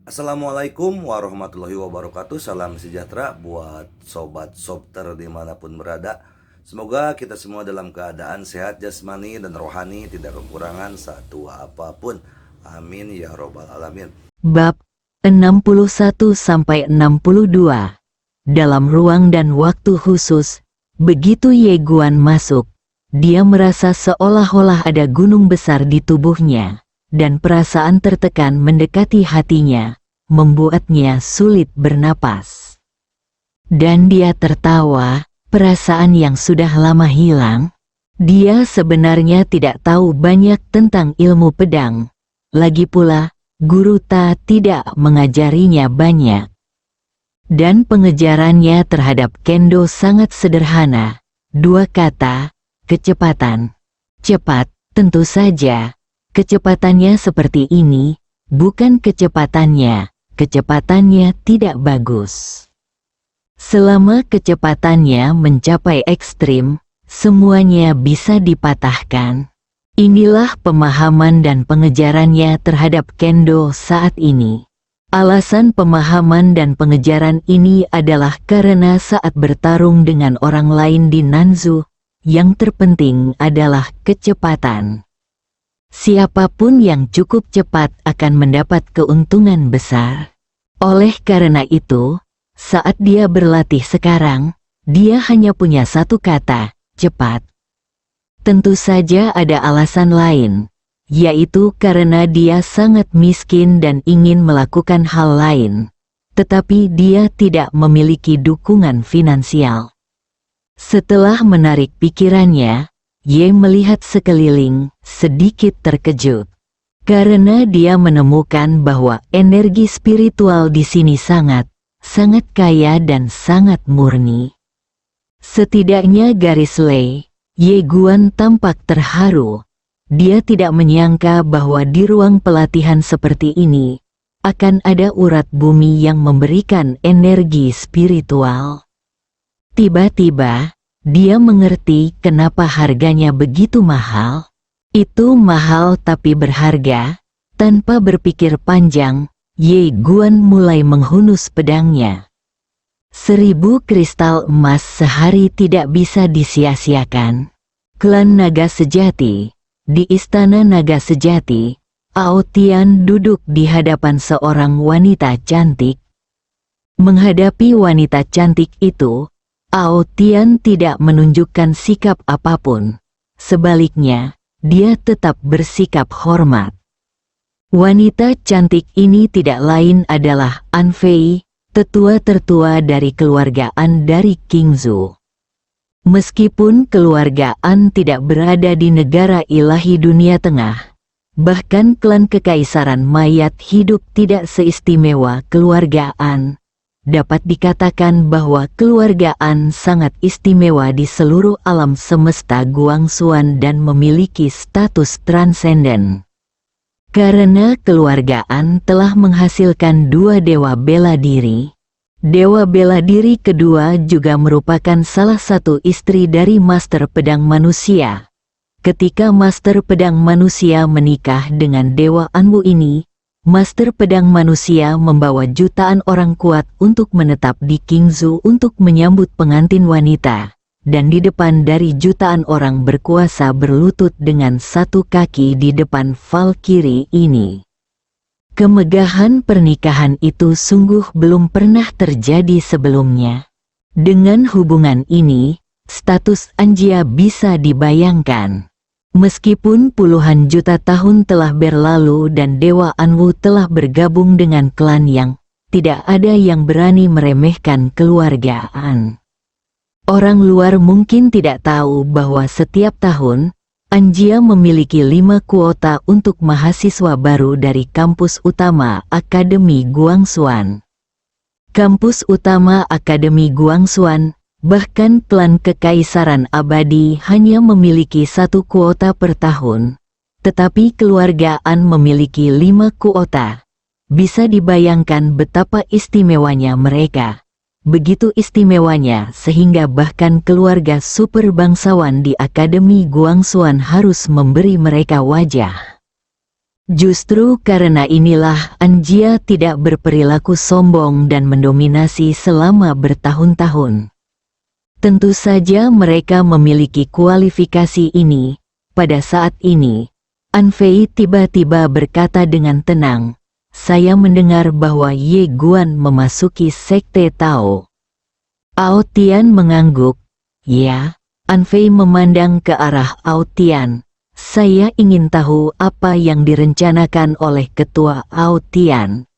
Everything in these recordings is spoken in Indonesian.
Assalamualaikum warahmatullahi wabarakatuh. Salam sejahtera buat sobat sobter dimanapun berada. Semoga kita semua dalam keadaan sehat jasmani dan rohani, tidak kekurangan satu apapun. Amin ya robbal alamin. Bab 61-62. Dalam ruang dan waktu khusus, begitu Ye Guan masuk, dia merasa seolah-olah ada gunung besar di tubuhnya, dan perasaan tertekan mendekati hatinya, membuatnya sulit bernapas. Dan dia tertawa, perasaan yang sudah lama hilang. Dia sebenarnya tidak tahu banyak tentang ilmu pedang. Lagi pula, Guru Ta tidak mengajarinya banyak. Dan pengejarannya terhadap kendo sangat sederhana. Dua kata, kecepatan. Cepat, tentu saja. Kecepatannya seperti ini, bukan kecepatannya tidak bagus. Selama kecepatannya mencapai ekstrim, semuanya bisa dipatahkan. Inilah pemahaman dan pengejarannya terhadap kendo saat ini. Alasan pemahaman dan pengejaran ini adalah karena saat bertarung dengan orang lain di Nanzu, yang terpenting adalah kecepatan. Siapapun yang cukup cepat akan mendapat keuntungan besar. Oleh karena itu, saat dia berlatih sekarang, dia hanya punya satu kata, cepat. Tentu saja ada alasan lain, yaitu karena dia sangat miskin dan ingin melakukan hal lain, tetapi dia tidak memiliki dukungan finansial. Setelah menarik pikirannya, Ye melihat sekeliling, sedikit terkejut. Karena dia menemukan bahwa energi spiritual di sini sangat kaya dan sangat murni. Setidaknya garis Lei, Ye Guan tampak terharu. Dia tidak menyangka bahwa di ruang pelatihan seperti ini, akan ada urat bumi yang memberikan energi spiritual. Tiba-tiba, dia mengerti kenapa harganya begitu mahal. Itu mahal tapi berharga. Tanpa berpikir panjang, Ye Guan mulai menghunus pedangnya. 1000 kristal emas sehari tidak bisa disia-siakan. Klan Naga Sejati. Di Istana Naga Sejati, Ao Tian duduk di hadapan seorang wanita cantik. Menghadapi wanita cantik itu, Ao Tian tidak menunjukkan sikap apapun. Sebaliknya, dia tetap bersikap hormat. Wanita cantik ini tidak lain adalah An Fei, tetua tertua dari keluarga An dari Qingzhou. Meskipun keluarga An tidak berada di negara ilahi dunia tengah, bahkan klan kekaisaran mayat hidup tidak seistimewa keluarga An. Dapat dikatakan bahwa keluarga An sangat istimewa di seluruh alam semesta Guangxuan dan memiliki status transenden. Karena keluarga An telah menghasilkan dua dewa bela diri. Dewa bela diri kedua juga merupakan salah satu istri dari Master Pedang Manusia. Ketika Master Pedang Manusia menikah dengan Dewa Anwu ini, Master Pedang Manusia membawa jutaan orang kuat untuk menetap di Qingzhou untuk menyambut pengantin wanita, dan di depan dari jutaan orang berkuasa berlutut dengan satu kaki di depan Valkyrie ini. Kemegahan pernikahan itu sungguh belum pernah terjadi sebelumnya. Dengan hubungan ini, status Anjia bisa dibayangkan. Meskipun puluhan juta tahun telah berlalu dan Dewa Anwu telah bergabung dengan klan yang, tidak ada yang berani meremehkan keluarga An. Orang luar mungkin tidak tahu bahwa setiap tahun, Anjia memiliki 5 kuota untuk mahasiswa baru dari kampus utama Akademi Guangxuan. Kampus utama Akademi Guangxuan, bahkan klan kekaisaran abadi hanya memiliki 1 kuota per tahun, tetapi keluarga An memiliki 5 kuota. Bisa dibayangkan betapa istimewanya mereka. Begitu istimewanya sehingga bahkan keluarga super bangsawan di Akademi Guangxuan harus memberi mereka wajah. Justru karena inilah Anjia tidak berperilaku sombong dan mendominasi selama bertahun-tahun. Tentu saja mereka memiliki kualifikasi ini. Pada saat ini, Anfei tiba-tiba berkata dengan tenang, "Saya mendengar bahwa Ye Guan memasuki sekte Tao." Ao Tian mengangguk. "Ya." Anfei memandang ke arah Ao Tian. "Saya ingin tahu apa yang direncanakan oleh Ketua Ao Tian."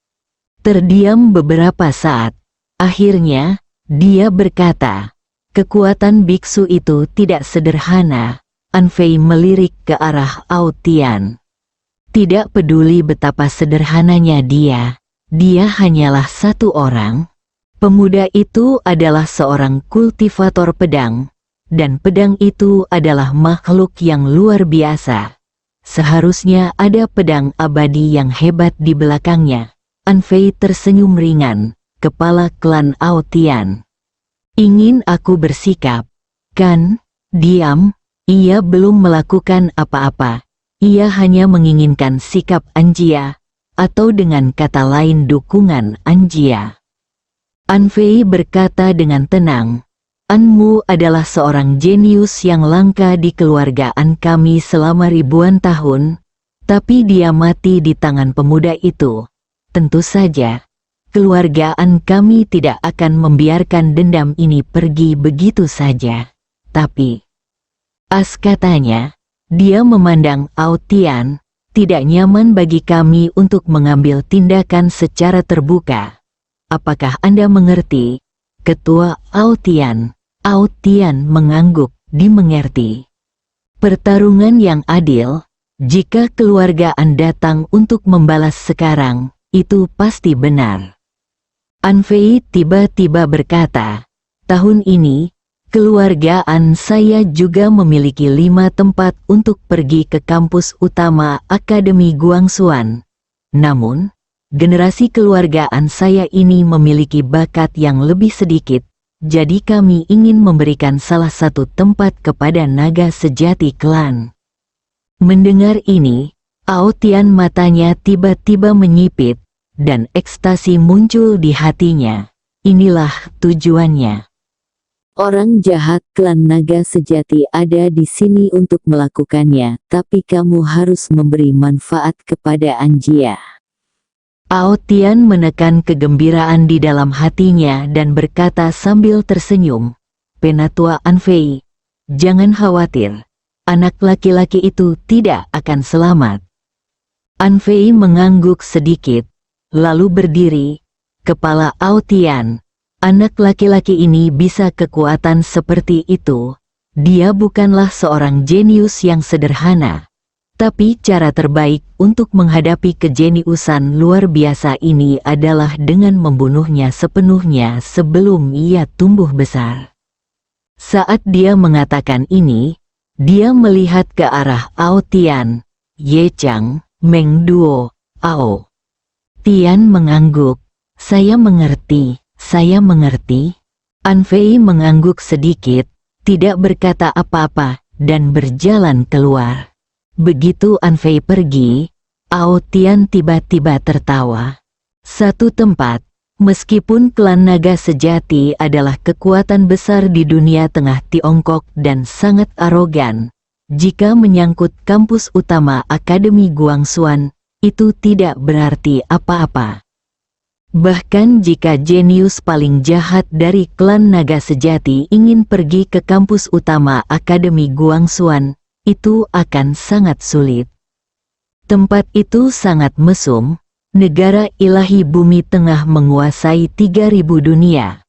Terdiam beberapa saat. Akhirnya, dia berkata, "Kekuatan biksu itu tidak sederhana." Anfei melirik ke arah Ao Tian. Tidak peduli betapa sederhananya dia hanyalah satu orang. Pemuda itu adalah seorang kultivator pedang. Dan pedang itu adalah makhluk yang luar biasa. Seharusnya ada pedang abadi yang hebat di belakangnya. Anfei tersenyum ringan, kepala klan Ao Tian. "Ingin aku bersikap, kan?" Diam, ia belum melakukan apa-apa. Ia hanya menginginkan sikap Anjia, atau dengan kata lain dukungan Anjia. Anfei berkata dengan tenang, "Anmu adalah seorang jenius yang langka di keluargaan kami selama ribuan tahun, tapi dia mati di tangan pemuda itu. Tentu saja, keluargaan kami tidak akan membiarkan dendam ini pergi begitu saja. Tapi," katanya, dia memandang Ao Tian, "tidak nyaman bagi kami untuk mengambil tindakan secara terbuka. Apakah Anda mengerti, Ketua Ao Tian?" Ao Tian mengangguk, dimengerti. "Pertarungan yang adil, jika keluargaan datang untuk membalas sekarang, itu pasti benar." Anfei tiba-tiba berkata, "Tahun ini, keluargaan saya juga memiliki 5 tempat untuk pergi ke kampus utama Akademi Guangxuan. Namun, generasi keluargaan saya ini memiliki bakat yang lebih sedikit. Jadi kami ingin memberikan salah satu tempat kepada naga sejati klan." Mendengar ini, Ao Tian matanya tiba-tiba menyipit, dan ekstasi muncul di hatinya. Inilah tujuannya. Orang jahat klan naga sejati ada di sini untuk melakukannya, tapi kamu harus memberi manfaat kepada Anjia. Ao Tian menekan kegembiraan di dalam hatinya dan berkata sambil tersenyum, "Penatua Anfei, jangan khawatir, anak laki-laki itu tidak akan selamat." Anfei mengangguk sedikit, lalu berdiri. Kepala Ao Tian, "Anak laki-laki ini bisa kekuatan seperti itu. Dia bukanlah seorang jenius yang sederhana. Tapi cara terbaik untuk menghadapi kejeniusan luar biasa ini adalah dengan membunuhnya sepenuhnya sebelum ia tumbuh besar." Saat dia mengatakan ini, dia melihat ke arah Ao Tian. "Ye Chang, Meng Duo, Ao." Tian mengangguk. Saya mengerti." Anfei mengangguk sedikit, tidak berkata apa-apa, dan berjalan keluar. Begitu Anfei pergi, Ao Tian tiba-tiba tertawa. Satu tempat, meskipun klan naga sejati adalah kekuatan besar di dunia tengah Tiongkok dan sangat arogan, jika menyangkut kampus utama Akademi Guangxuan, itu tidak berarti apa-apa. Bahkan jika jenius paling jahat dari klan naga sejati ingin pergi ke kampus utama Akademi Guangxuan, itu akan sangat sulit. Tempat itu sangat mesum. Negara ilahi bumi tengah menguasai 3.000 dunia.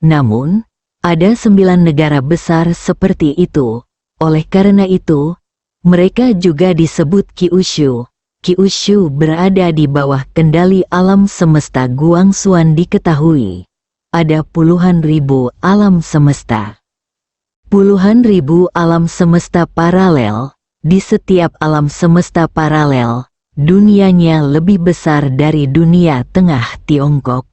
Namun, ada 9 negara besar seperti itu. Oleh karena itu, mereka juga disebut Kyushu. Kyushu berada di bawah kendali alam semesta. Guangxuan diketahui ada puluhan ribu alam semesta. Puluhan ribu alam semesta paralel. Di setiap alam semesta paralel, dunianya lebih besar dari dunia tengah Tiongkok.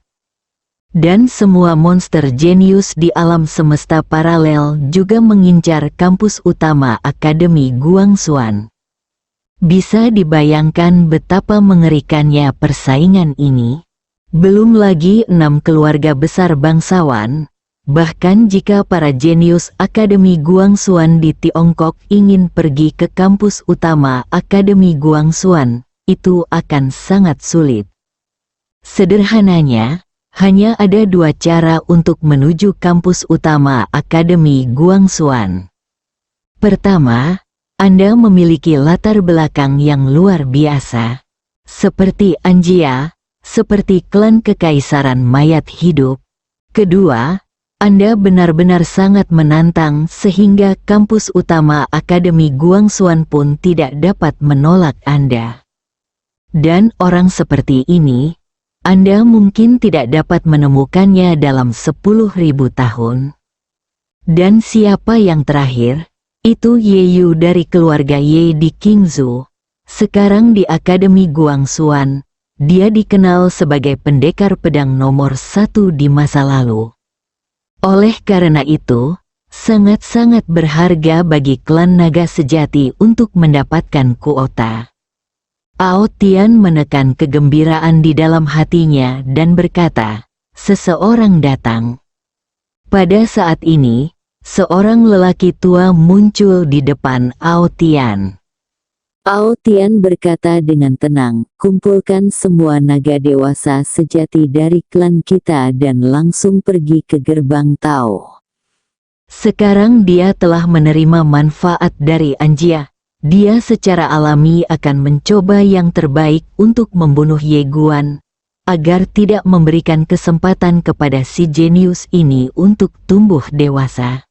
Dan semua monster jenius di alam semesta paralel juga mengincar kampus utama Akademi Guangxuan. Bisa dibayangkan betapa mengerikannya persaingan ini. Belum lagi 6 keluarga besar bangsawan. Bahkan jika para jenius Akademi Guangxuan di Tiongkok ingin pergi ke kampus utama Akademi Guangxuan, itu akan sangat sulit. Sederhananya, hanya ada 2 cara untuk menuju kampus utama Akademi Guangxuan. Pertama, Anda memiliki latar belakang yang luar biasa, seperti Anjia, seperti klan kekaisaran mayat hidup. Kedua, Anda benar-benar sangat menantang sehingga kampus utama Akademi Guangxuan pun tidak dapat menolak Anda. Dan orang seperti ini, Anda mungkin tidak dapat menemukannya dalam 10.000 tahun. Dan siapa yang terakhir? Itu Ye Yu dari keluarga Ye di Qingzhou. Sekarang di Akademi Guangxuan, dia dikenal sebagai pendekar pedang nomor 1 di masa lalu. Oleh karena itu, sangat-sangat berharga bagi klan naga sejati untuk mendapatkan kuota. Ao Tian menekan kegembiraan di dalam hatinya dan berkata, seseorang datang. Pada saat ini, seorang lelaki tua muncul di depan Ao Tian. Ao Tian berkata dengan tenang, kumpulkan semua naga dewasa sejati dari klan kita dan langsung pergi ke gerbang Tao. Sekarang dia telah menerima manfaat dari Anjia. Dia secara alami akan mencoba yang terbaik untuk membunuh Ye Guan, agar tidak memberikan kesempatan kepada si jenius ini untuk tumbuh dewasa.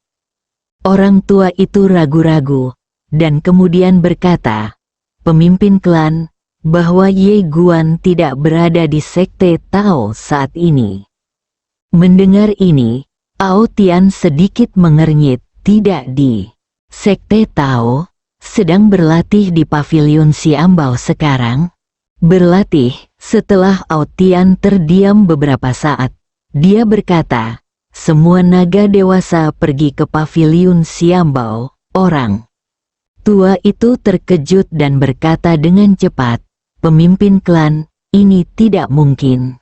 Orang tua itu ragu-ragu, dan kemudian berkata, pemimpin klan, bahwa Ye Guan tidak berada di sekte Tao saat ini. Mendengar ini, Ao Tian sedikit mengernyit, tidak di sekte Tao, sedang berlatih di pavilion Xiambao sekarang. Berlatih, setelah Ao Tian terdiam beberapa saat, dia berkata, semua naga dewasa pergi ke pavilion Xiambao, orang tua itu terkejut dan berkata dengan cepat, pemimpin klan, ini tidak mungkin.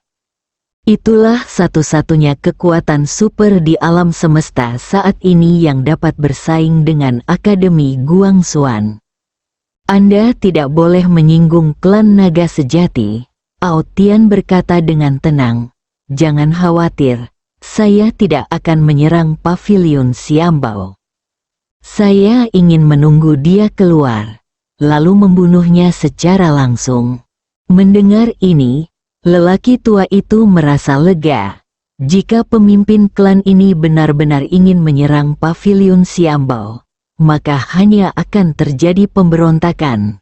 Itulah satu-satunya kekuatan super di alam semesta saat ini yang dapat bersaing dengan Akademi Guangxuan. Anda tidak boleh menyinggung klan naga sejati, Ao Tian berkata dengan tenang. Jangan khawatir, saya tidak akan menyerang pavilion Xiambao. Saya ingin menunggu dia keluar, lalu membunuhnya secara langsung. Mendengar ini, lelaki tua itu merasa lega. Jika pemimpin klan ini benar-benar ingin menyerang pavilion Xiambao, maka hanya akan terjadi pemberontakan.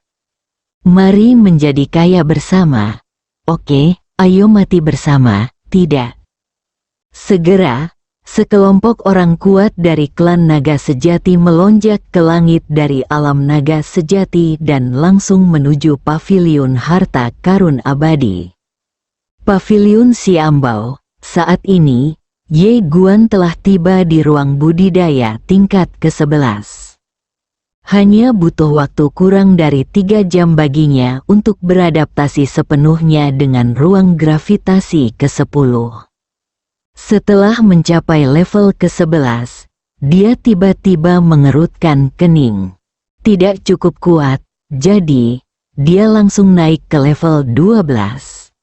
Mari menjadi kaya bersama. Oke, ayo mati bersama, tidak? Segera, sekelompok orang kuat dari klan naga sejati melonjak ke langit dari alam naga sejati dan langsung menuju pavilion harta karun abadi. Pavilion Xiambao, saat ini, Ye Guan telah tiba di ruang budidaya tingkat ke-11. Hanya butuh waktu kurang dari 3 jam baginya untuk beradaptasi sepenuhnya dengan ruang gravitasi ke-10. Setelah mencapai level ke-11, dia tiba-tiba mengerutkan kening. Tidak cukup kuat, jadi, dia langsung naik ke level 12.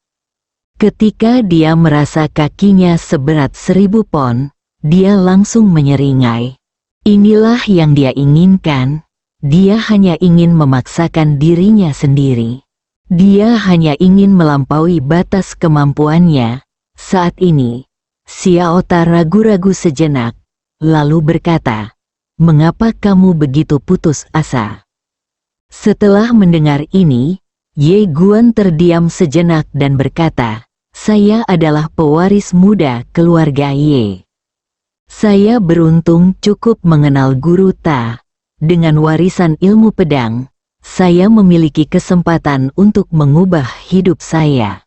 Ketika dia merasa kakinya seberat 1000 pon, dia langsung menyeringai. Inilah yang dia inginkan. Dia hanya ingin memaksakan dirinya sendiri. Dia hanya ingin melampaui batas kemampuannya. Saat ini, Xiaota ragu-ragu sejenak, lalu berkata, "Mengapa kamu begitu putus asa?" Setelah mendengar ini, Ye Guan terdiam sejenak dan berkata, "Saya adalah pewaris muda keluarga Ye. Saya beruntung cukup mengenal Guru Ta. Dengan warisan ilmu pedang, saya memiliki kesempatan untuk mengubah hidup saya.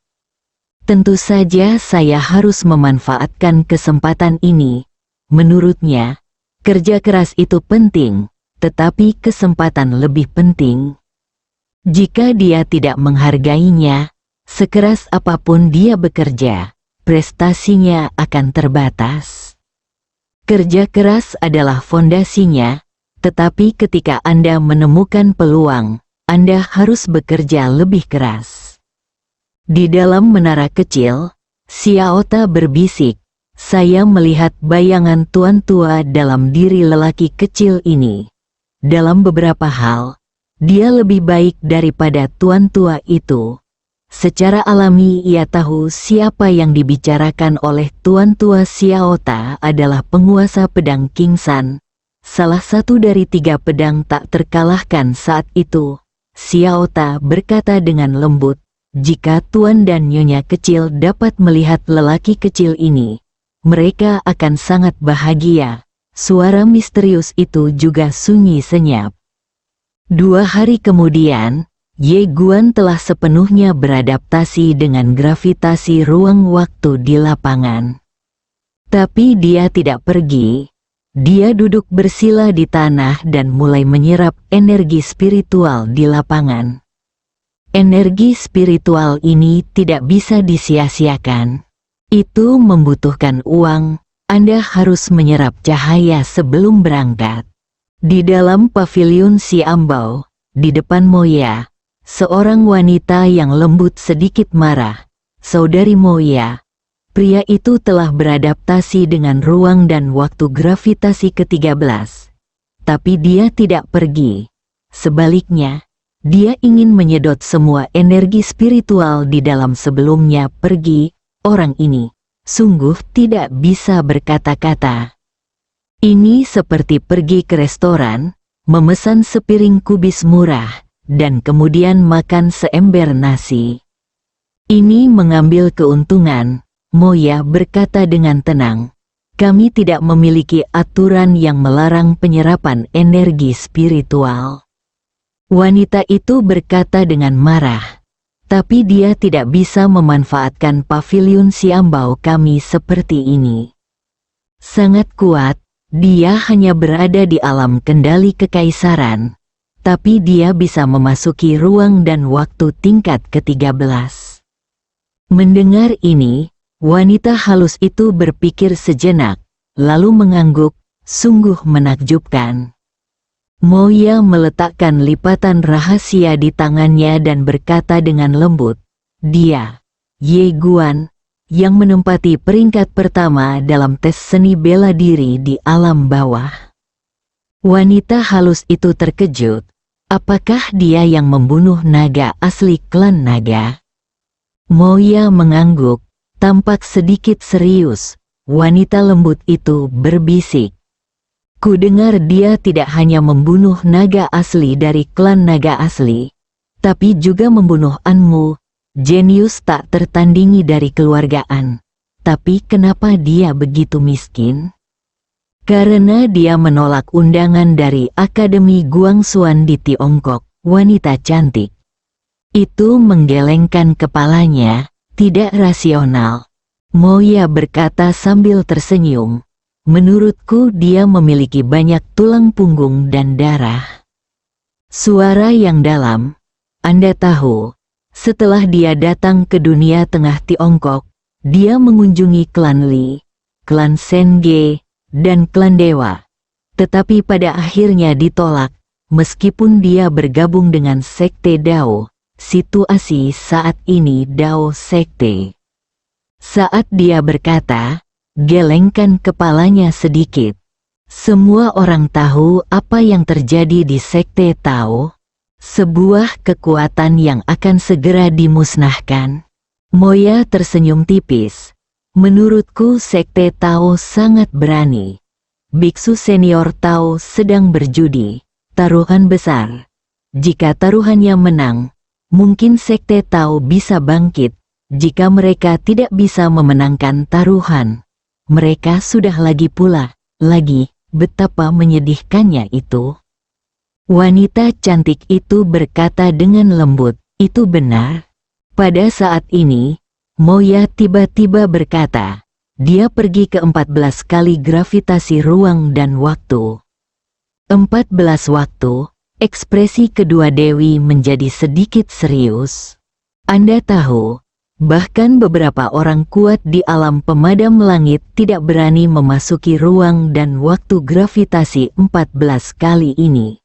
Tentu saja saya harus memanfaatkan kesempatan ini." Menurutnya, kerja keras itu penting, tetapi kesempatan lebih penting. Jika dia tidak menghargainya, sekeras apapun dia bekerja, prestasinya akan terbatas. Kerja keras adalah fondasinya, tetapi ketika Anda menemukan peluang, Anda harus bekerja lebih keras. Di dalam menara kecil, Xiaota berbisik, "Saya melihat bayangan tuan tua dalam diri lelaki kecil ini. Dalam beberapa hal, dia lebih baik daripada tuan tua itu." Secara alami ia tahu siapa yang dibicarakan oleh tuan tua. Xiaota adalah penguasa pedang King San, salah satu dari 3 pedang tak terkalahkan saat itu. Xiaota berkata dengan lembut, "Jika tuan dan nyonya kecil dapat melihat lelaki kecil ini, mereka akan sangat bahagia." Suara misterius itu juga sunyi senyap. 2 hari kemudian, Ye Guan telah sepenuhnya beradaptasi dengan gravitasi ruang waktu di lapangan. Tapi dia tidak pergi. Dia duduk bersila di tanah dan mulai menyerap energi spiritual di lapangan. Energi spiritual ini tidak bisa disia-siakan. Itu membutuhkan uang. Anda harus menyerap cahaya sebelum berangkat. Di dalam paviliun Xiambao, di depan Moya, seorang wanita yang lembut sedikit marah. "Saudari Moya, pria itu telah beradaptasi dengan ruang dan waktu gravitasi ke-13. Tapi dia tidak pergi. Sebaliknya, dia ingin menyedot semua energi spiritual di dalam sebelumnya pergi." Orang ini sungguh tidak bisa berkata-kata. Ini seperti pergi ke restoran, memesan sepiring kubis murah, dan kemudian makan seember nasi. Ini mengambil keuntungan. Moya berkata dengan tenang, "Kami tidak memiliki aturan yang melarang penyerapan energi spiritual." Wanita itu berkata dengan marah, "Tapi dia tidak bisa memanfaatkan paviliun Xiambao kami seperti ini. Sangat kuat, dia hanya berada di alam kendali kekaisaran, tapi dia bisa memasuki ruang dan waktu tingkat ke-13. Mendengar ini, wanita halus itu berpikir sejenak, lalu mengangguk, sungguh menakjubkan. Moya meletakkan lipatan rahasia di tangannya dan berkata dengan lembut, "Dia, Ye Guan, yang menempati peringkat pertama dalam tes seni bela diri di alam bawah." Wanita halus itu terkejut. Apakah dia yang membunuh naga asli klan naga? Moya mengangguk, tampak sedikit serius. Wanita lembut itu berbisik, "Ku dengar dia tidak hanya membunuh naga asli dari klan naga asli, tapi juga membunuh Anmu, jenius tak tertandingi dari keluargaan. Tapi kenapa dia begitu miskin?" "Karena dia menolak undangan dari Akademi Guangxuan di Tiongkok." Wanita cantik itu menggelengkan kepalanya, "Tidak rasional." Moya berkata sambil tersenyum, "Menurutku dia memiliki banyak tulang punggung dan darah." Suara yang dalam, "Anda tahu, setelah dia datang ke dunia tengah Tiongkok, dia mengunjungi klan Li, klan Senge, dan klan Dewa. Tetapi pada akhirnya ditolak, meskipun dia bergabung dengan Sekte Dao. Situasi saat ini Dao Sekte." Saat dia berkata, gelengkan kepalanya sedikit. Semua orang tahu apa yang terjadi di Sekte Tao. Sebuah kekuatan yang akan segera dimusnahkan. Moya tersenyum tipis. "Menurutku Sekte Tao sangat berani. Biksu senior Tao sedang berjudi. Taruhan besar. Jika taruhannya menang, mungkin Sekte Tao bisa bangkit. Jika mereka tidak bisa memenangkan taruhan, mereka sudah lagi pula. Betapa menyedihkannya itu." Wanita cantik itu berkata dengan lembut, "Itu benar." Pada saat ini, Moya tiba-tiba berkata, dia pergi ke 14 kali gravitasi ruang dan waktu. 14 waktu, Ekspresi kedua dewi menjadi sedikit serius. Anda tahu, bahkan beberapa orang kuat di alam pemadam langit tidak berani memasuki ruang dan waktu gravitasi 14 kali ini.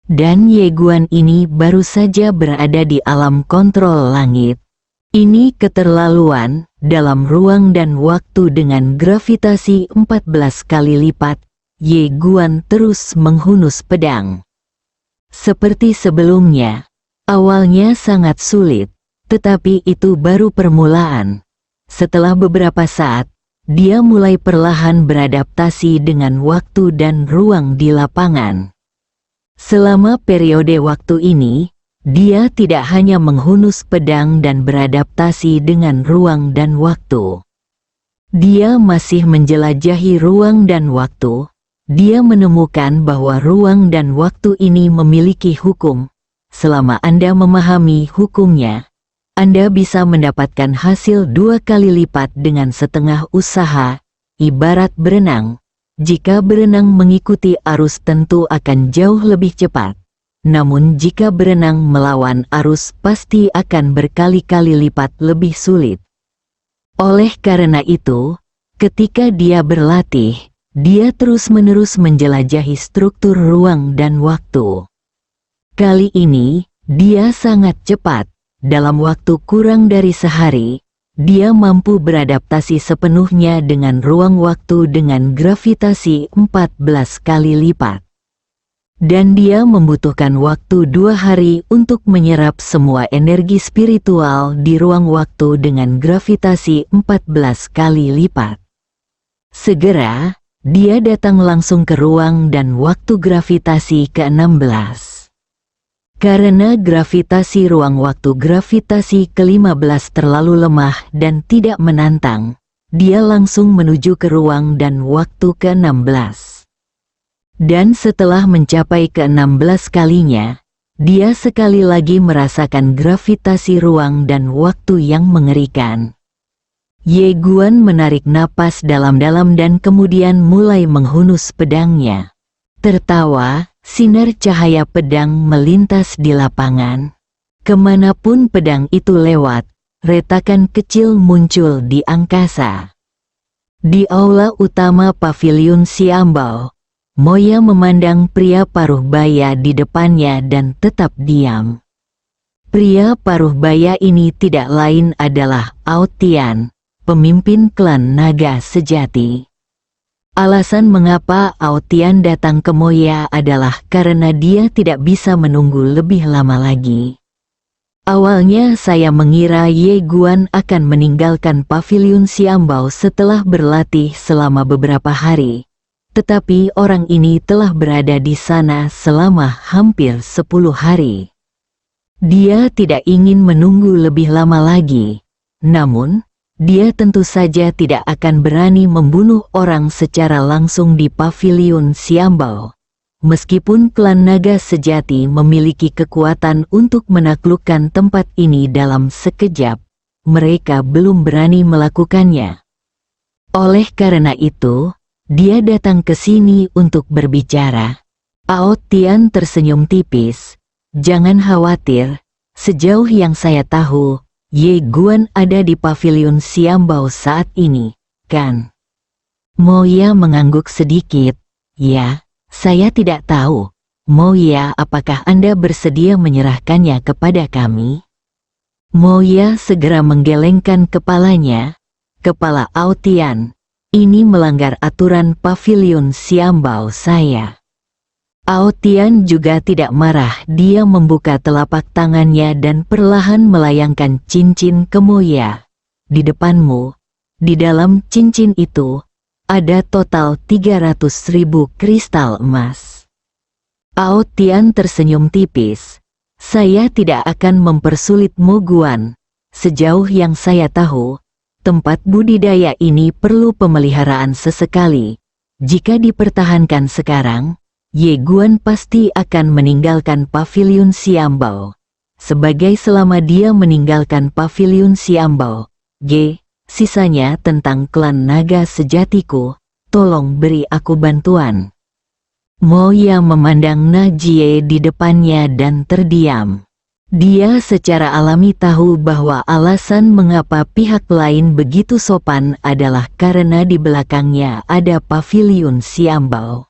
Dan Ye Guan ini baru saja berada di alam kontrol langit. Ini keterlaluan, dalam ruang dan waktu dengan gravitasi 14 kali lipat, Ye Guan terus menghunus pedang. Seperti sebelumnya, awalnya sangat sulit, tetapi itu baru permulaan. Setelah beberapa saat, dia mulai perlahan beradaptasi dengan waktu dan ruang di lapangan. Selama periode waktu ini, dia tidak hanya menghunus pedang dan beradaptasi dengan ruang dan waktu. Dia masih menjelajahi ruang dan waktu. Dia menemukan bahwa ruang dan waktu ini memiliki hukum. Selama Anda memahami hukumnya, Anda bisa mendapatkan hasil 2 kali lipat dengan setengah usaha, ibarat berenang. Jika berenang mengikuti arus tentu akan jauh lebih cepat. Namun jika berenang melawan arus pasti akan berkali-kali lipat lebih sulit. Oleh karena itu, ketika dia berlatih, dia terus-menerus menjelajahi struktur ruang dan waktu. Kali ini, dia sangat cepat. Dalam waktu kurang dari sehari, dia mampu beradaptasi sepenuhnya dengan ruang waktu dengan gravitasi 14 kali lipat. Dan dia membutuhkan waktu 2 hari untuk menyerap semua energi spiritual di ruang waktu dengan gravitasi 14 kali lipat. Segera, dia datang langsung ke ruang dan waktu gravitasi ke-16. Karena gravitasi ruang waktu gravitasi ke-15 terlalu lemah dan tidak menantang, dia langsung menuju ke ruang dan waktu ke-16. Dan setelah mencapai ke-16 kalinya, dia sekali lagi merasakan gravitasi ruang dan waktu yang mengerikan. Ye Guan menarik napas dalam-dalam dan kemudian mulai menghunus pedangnya. Tertawa, sinar cahaya pedang melintas di lapangan. Kemanapun pedang itu lewat, retakan kecil muncul di angkasa. Di aula utama paviliun Xiambao, Moya memandang pria paruh baya di depannya dan tetap diam. Pria paruh baya ini tidak lain adalah Ao Tian, pemimpin klan naga sejati. Alasan mengapa Ao Tian datang ke Moya adalah karena dia tidak bisa menunggu lebih lama lagi. Awalnya saya mengira Ye Guan akan meninggalkan paviliun Xiambao setelah berlatih selama beberapa hari. Tetapi orang ini telah berada di sana selama hampir 10 hari. Dia tidak ingin menunggu lebih lama lagi. Namun, dia tentu saja tidak akan berani membunuh orang secara langsung di paviliun Xiambao. Meskipun klan naga sejati memiliki kekuatan untuk menaklukkan tempat ini dalam sekejap, mereka belum berani melakukannya. Oleh karena itu, dia datang ke sini untuk berbicara. Ao Tian tersenyum tipis. Jangan khawatir, sejauh yang saya tahu, Ye Guan ada di paviliun Xiambao saat ini, kan? Moya mengangguk sedikit. Ya, saya tidak tahu. Moya, apakah Anda bersedia menyerahkannya kepada kami? Moya segera menggelengkan kepalanya. Kepala Ao Tian, ini melanggar aturan paviliun Xiambao saya. Ao Tian juga tidak marah, dia membuka telapak tangannya dan perlahan melayangkan cincin ke Moya. Di depanmu, di dalam cincin itu, ada total 300.000 kristal emas. Ao Tian tersenyum tipis. Saya tidak akan mempersulit Mo Guan. Sejauh yang saya tahu, tempat budidaya ini perlu pemeliharaan sesekali. Jika dipertahankan sekarang, Ye Guan pasti akan meninggalkan paviliun Xiambao. Sebagai selama dia meninggalkan paviliun Xiambao, sisanya tentang klan naga sejatiku, tolong beri aku bantuan. Moya memandang Najie di depannya dan terdiam. Dia secara alami tahu bahwa alasan mengapa pihak lain begitu sopan adalah karena di belakangnya ada paviliun Xiambao.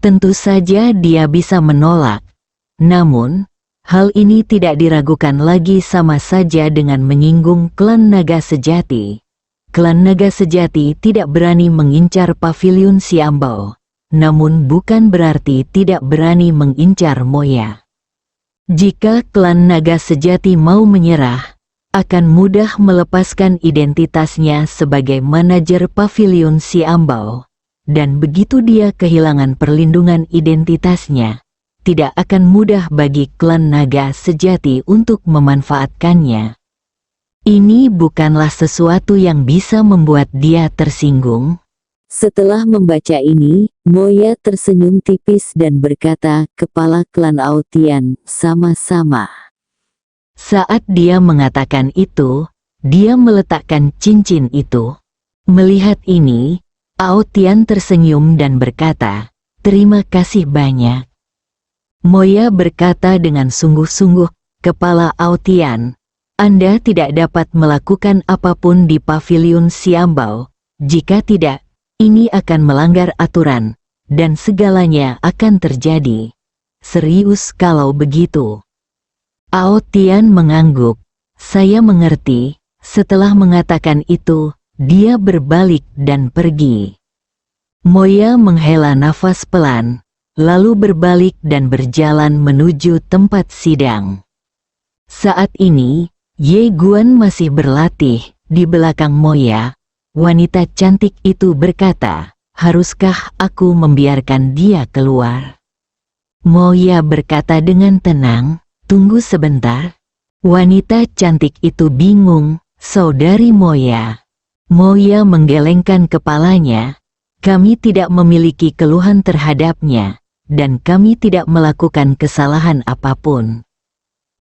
Tentu saja dia bisa menolak. Namun, hal ini tidak diragukan lagi, sama saja dengan menyinggung klan naga sejati. Klan naga sejati tidak berani mengincar paviliun Xiambao, namun bukan berarti tidak berani mengincar Moya. Jika klan naga sejati mau menyerah, akan mudah melepaskan identitasnya sebagai manajer paviliun Xiambao, dan begitu dia kehilangan perlindungan identitasnya, tidak akan mudah bagi klan naga sejati untuk memanfaatkannya. Ini bukanlah sesuatu yang bisa membuat dia tersinggung. Setelah membaca ini, Moya tersenyum tipis dan berkata, "Kepala klan Aotian, sama-sama." Saat dia mengatakan itu, dia meletakkan cincin itu. Melihat ini, Aotian tersenyum dan berkata, "Terima kasih banyak." Moya berkata dengan sungguh-sungguh, "Kepala Aotian, Anda tidak dapat melakukan apapun di paviliun Xiambao. Jika tidak, ini akan melanggar aturan, dan segalanya akan terjadi. Serius kalau begitu?" Aotian mengangguk. "Saya mengerti." Setelah mengatakan itu, dia berbalik dan pergi. Moya menghela nafas pelan, lalu berbalik dan berjalan menuju tempat sidang. Saat ini, Ye Guan masih berlatih di belakang Moya. Wanita cantik itu berkata, "Haruskah aku membiarkan dia keluar?" Moya berkata dengan tenang, "Tunggu sebentar." Wanita cantik itu bingung, "Saudari Moya." Moya menggelengkan kepalanya. "Kami tidak memiliki keluhan terhadapnya, dan kami tidak melakukan kesalahan apapun."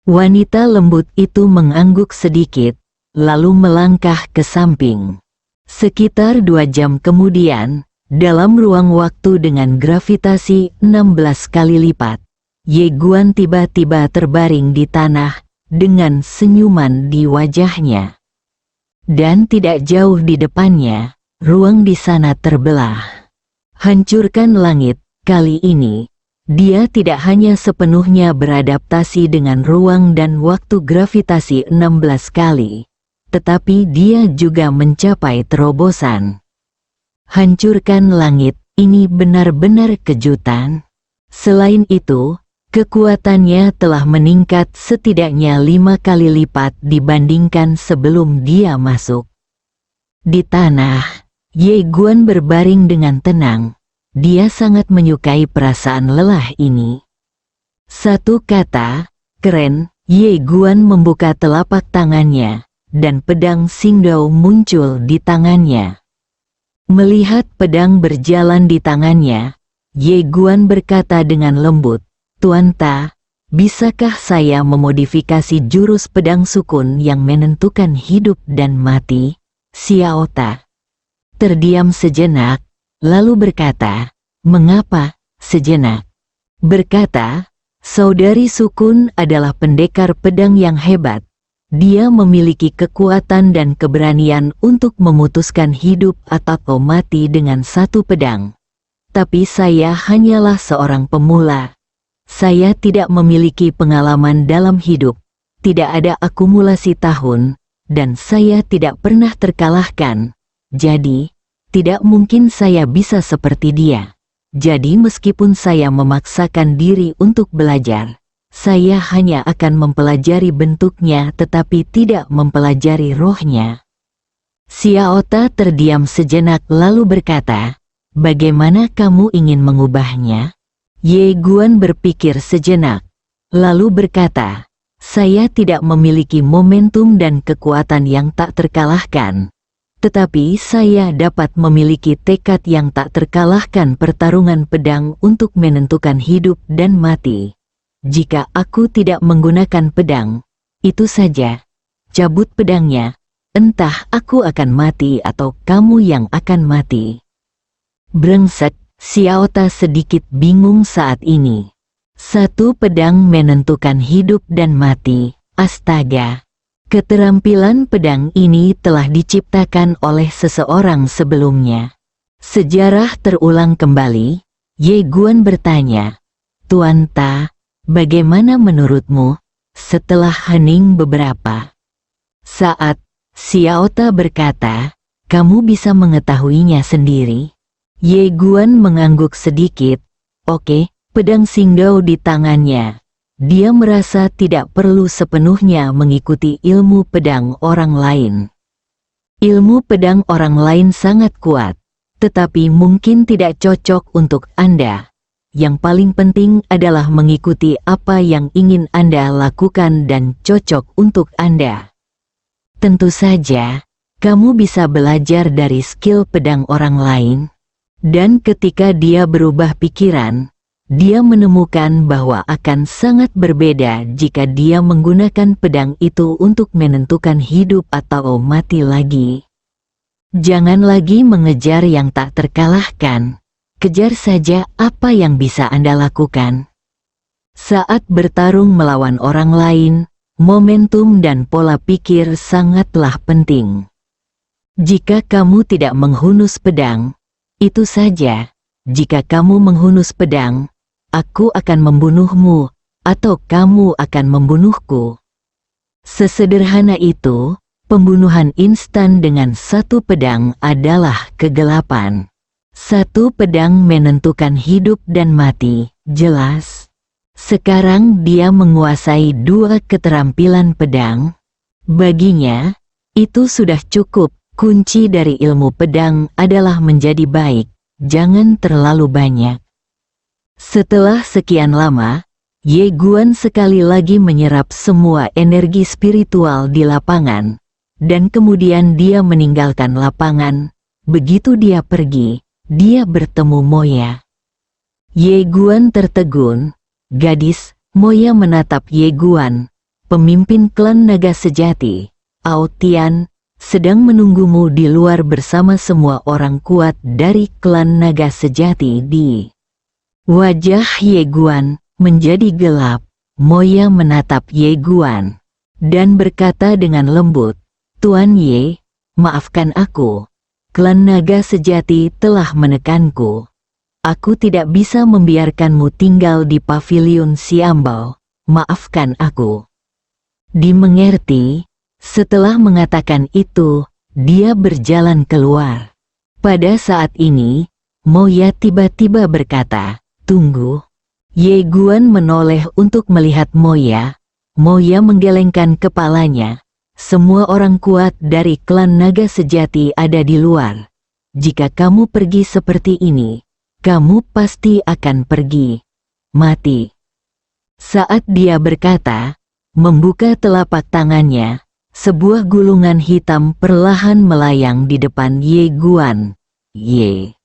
Wanita lembut itu mengangguk sedikit, lalu melangkah ke samping. Sekitar 2 jam kemudian, dalam ruang waktu dengan gravitasi 16 kali lipat, Ye Guan tiba-tiba terbaring di tanah, dengan senyuman di wajahnya. Dan tidak jauh di depannya, ruang di sana terbelah. Hancurkan langit, kali ini, dia tidak hanya sepenuhnya beradaptasi dengan ruang dan waktu gravitasi 16 kali, tetapi dia juga mencapai terobosan. Hancurkan langit, ini benar-benar kejutan. Selain itu, kekuatannya telah meningkat setidaknya 5 kali lipat dibandingkan sebelum dia masuk. Di tanah, Ye Guan berbaring dengan tenang. Dia sangat menyukai perasaan lelah ini. Satu kata, keren. Ye Guan membuka telapak tangannya, dan pedang Xingdao muncul di tangannya. Melihat pedang berjalan di tangannya, Ye Guan berkata dengan lembut, "Tuan Ta, bisakah saya memodifikasi jurus pedang sukun yang menentukan hidup dan mati?" Xiao Ta terdiam sejenak, lalu berkata, "Mengapa?" Sejenak berkata, "Saudari Sukun adalah pendekar pedang yang hebat. Dia memiliki kekuatan dan keberanian untuk memutuskan hidup atau mati dengan satu pedang. Tapi saya hanyalah seorang pemula. Saya tidak memiliki pengalaman dalam hidup, tidak ada akumulasi tahun, dan saya tidak pernah terkalahkan. Jadi, tidak mungkin saya bisa seperti dia. Jadi meskipun saya memaksakan diri untuk belajar, saya hanya akan mempelajari bentuknya tetapi tidak mempelajari rohnya." Xiao Ta terdiam sejenak lalu berkata, "Bagaimana kamu ingin mengubahnya?" Ye Guan berpikir sejenak, lalu berkata, "Saya tidak memiliki momentum dan kekuatan yang tak terkalahkan. Tetapi saya dapat memiliki tekad yang tak terkalahkan pertarungan pedang untuk menentukan hidup dan mati. Jika aku tidak menggunakan pedang, itu saja. Cabut pedangnya, entah aku akan mati atau kamu yang akan mati." Brengsek, Xiaota sedikit bingung saat ini. Satu pedang menentukan hidup dan mati. Astaga. Keterampilan pedang ini telah diciptakan oleh seseorang sebelumnya. Sejarah terulang kembali. Ye Guan bertanya, Tuan Ta, bagaimana menurutmu? Setelah hening beberapa saat, Xiaota berkata, kamu bisa mengetahuinya sendiri. Ye Guan mengangguk sedikit. Oke, pedang singgau di tangannya. Dia merasa tidak perlu sepenuhnya mengikuti ilmu pedang orang lain. Ilmu pedang orang lain sangat kuat, tetapi mungkin tidak cocok untuk Anda. Yang paling penting adalah mengikuti apa yang ingin Anda lakukan dan cocok untuk Anda. Tentu saja, kamu bisa belajar dari skill pedang orang lain. Dan ketika dia berubah pikiran, dia menemukan bahwa akan sangat berbeda jika dia menggunakan pedang itu untuk menentukan hidup atau mati lagi. Jangan lagi mengejar yang tak terkalahkan. Kejar saja apa yang bisa Anda lakukan. Saat bertarung melawan orang lain, momentum dan pola pikir sangatlah penting. Jika kamu tidak menghunus pedang, itu saja. Jika kamu menghunus pedang, aku akan membunuhmu, atau kamu akan membunuhku. Sesederhana itu, pembunuhan instan dengan satu pedang adalah kegelapan. Satu pedang menentukan hidup dan mati, jelas. Sekarang dia menguasai dua keterampilan pedang. Baginya, itu sudah cukup. Kunci dari ilmu pedang adalah menjadi baik, jangan terlalu banyak. Setelah sekian lama, Ye Guan sekali lagi menyerap semua energi spiritual di lapangan, dan kemudian dia meninggalkan lapangan. Begitu dia pergi, dia bertemu Moya. Ye Guan tertegun. Gadis, Moya menatap Ye Guan, pemimpin klan naga sejati. Ao Tian, sedang menunggumu di luar bersama semua orang kuat dari klan naga sejati di. Wajah Ye Guan menjadi gelap. Moya menatap Ye Guan dan berkata dengan lembut, Tuan Ye, maafkan aku. Klan naga sejati telah menekanku. Aku tidak bisa membiarkanmu tinggal di pavilion Xiambao. Maafkan aku. Dimengerti. Setelah mengatakan itu, dia berjalan keluar. Pada saat ini, Moya tiba-tiba berkata, tunggu. Ye Guan menoleh untuk melihat Moya. Moya menggelengkan kepalanya. Semua orang kuat dari klan naga sejati ada di luar. Jika kamu pergi seperti ini, kamu pasti akan pergi. Mati. Saat dia berkata, membuka telapak tangannya, sebuah gulungan hitam perlahan melayang di depan Ye Guan. Ye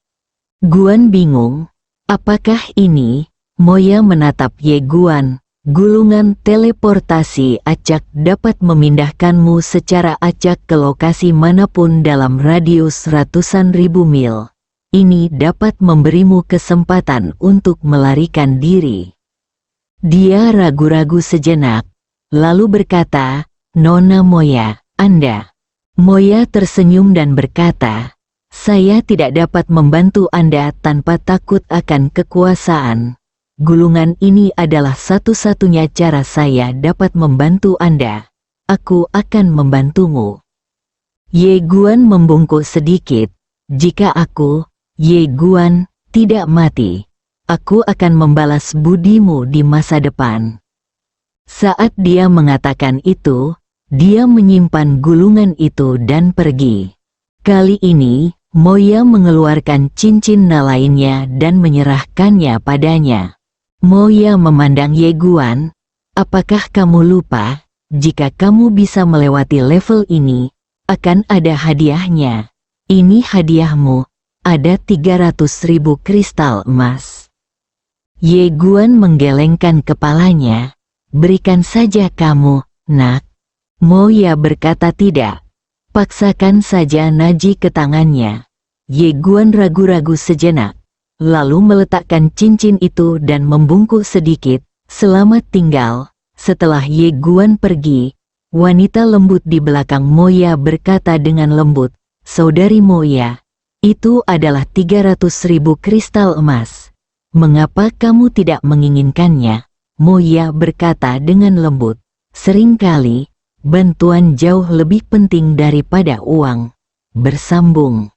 Guan bingung. Apakah ini? Moya menatap Ye Guan. Gulungan teleportasi acak dapat memindahkanmu secara acak ke lokasi manapun dalam radius ratusan ribu mil. Ini dapat memberimu kesempatan untuk melarikan diri. Dia ragu-ragu sejenak, lalu berkata, Nona Moya, Anda. Moya tersenyum dan berkata, saya tidak dapat membantu Anda tanpa takut akan kekuasaan. Gulungan ini adalah satu-satunya cara saya dapat membantu Anda. Aku akan membantumu. Ye Guan membungkuk sedikit. Jika aku, Ye Guan, tidak mati, aku akan membalas budimu di masa depan. Saat dia mengatakan itu, dia menyimpan gulungan itu dan pergi. Kali ini, Moya mengeluarkan cincin lainnya dan menyerahkannya padanya. Moya memandang Ye Guan, apakah kamu lupa, jika kamu bisa melewati level ini, akan ada hadiahnya. Ini hadiahmu, ada 300.000 kristal emas. Ye Guan menggelengkan kepalanya, berikan saja kamu, nak. Moya berkata tidak. Paksakan saja Naji ke tangannya. Ye Guan ragu-ragu sejenak. lalu meletakkan cincin itu dan membungkuk sedikit. Selamat tinggal. Setelah Ye Guan pergi, wanita lembut di belakang Moya berkata dengan lembut, "Saudari Moya, itu adalah 300.000 kristal emas. Mengapa kamu tidak menginginkannya?" Moya berkata dengan lembut, "Seringkali, bantuan jauh lebih penting daripada uang." Bersambung.